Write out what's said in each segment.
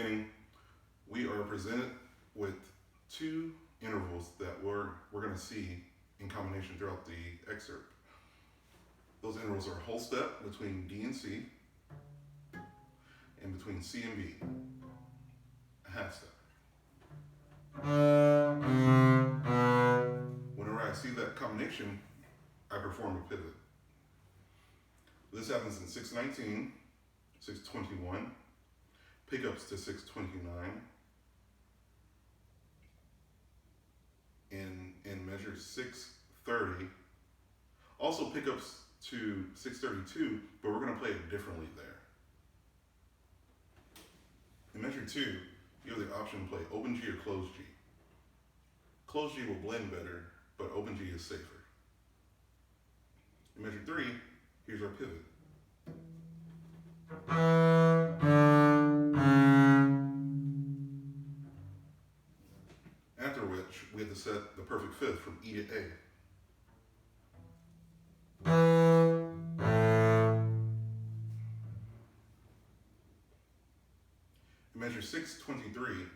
beginning, we are presented with two intervals that we're going to see in combination throughout the excerpt. Those intervals are a whole step between D and C, and between C and B, a half step. Whenever I see that combination, I perform a pivot. This happens in 619, 621, pickups to 629, in measure 630, also pickups to 632, but we're going to play it differently there. In measure 2, you have the option to play open G or closed G. Closed G will blend better, but open G is safer. In measure 3, here's our pivot. After which, we have to set the perfect fifth from E to A. In measure 623,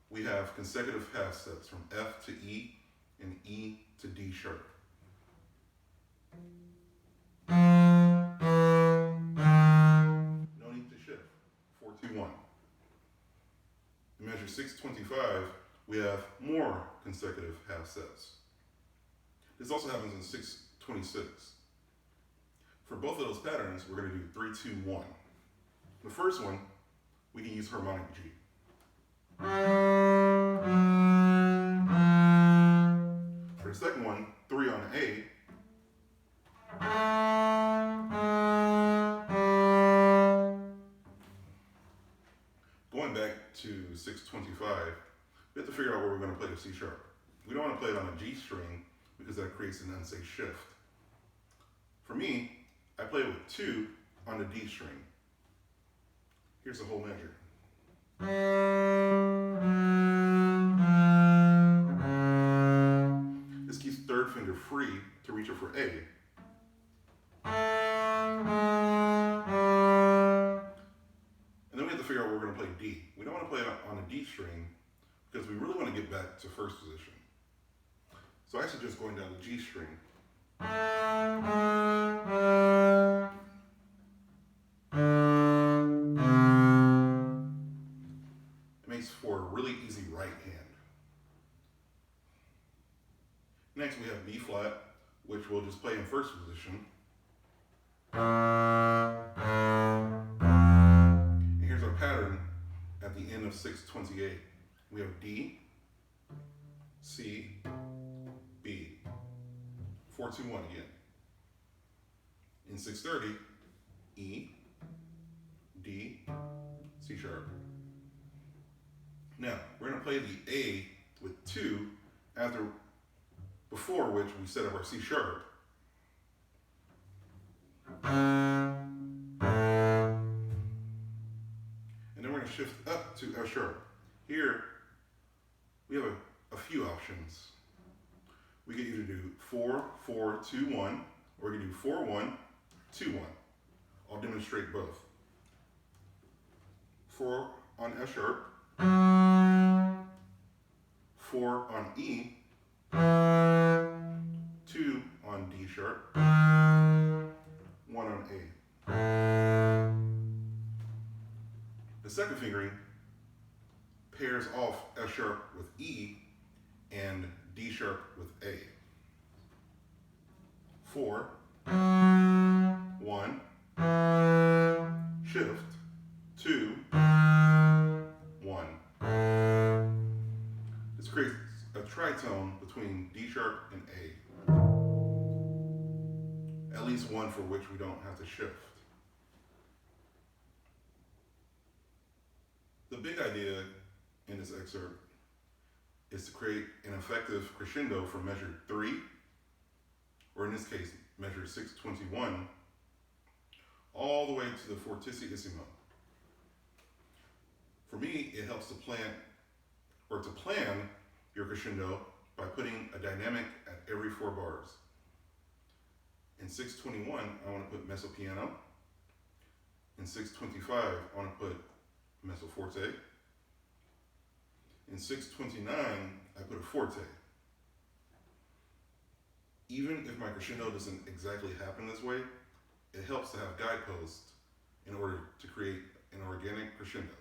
we have consecutive half steps from F to E and E to D sharp. No need to shift, 4-2-1. In measure 625, we have more consecutive half steps. This also happens in 626. For both of those patterns, we're going to do 3-2-1. The first one, we can use harmonic G. For the second one, 3 on A. Going back to 625, we have to figure out where we're going to play the C sharp. We don't want to play it on a G string because that creates an unsafe shift. For me, I play it with 2 on the D string. Here's the whole measure. This keeps third finger free to reach it for A. And then we have to figure out where we're going to play D. We don't want to play it on a D string because we really want to get back to first position. So I suggest going down the G string. It makes for a really easy right hand. Next we have B flat, which we'll just play in first position. And here's our pattern at the end of 628. We have D, C, B. 4-2-1 again. In 630, E, D, C sharp. Now, we're going to play the A with 2 before which we set up our C sharp. And then we're going to shift up to F sharp. Here, we have a few options. We can either do 4-4-2-1, or we can do 4-1-2-1. I'll demonstrate both. 4 on F sharp, 4 on E, 2 on D sharp, 1 on A. The second fingering pairs off F sharp with E and D sharp with A. 4, 1, shift, 2, 1. This creates a tritone between D sharp and A. At least one for which we don't have to shift. The big idea in this excerpt is to create an effective crescendo from measure 3, or in this case, measure 621, all the way to the fortissimo. For me, it helps to plan your crescendo by putting a dynamic at every 4 bars. In 621, I want to put mezzo piano. In 625, I want to put mezzo forte. In 629, I put a forte. Even if my crescendo doesn't exactly happen this way, it helps to have guideposts in order to create an organic crescendo.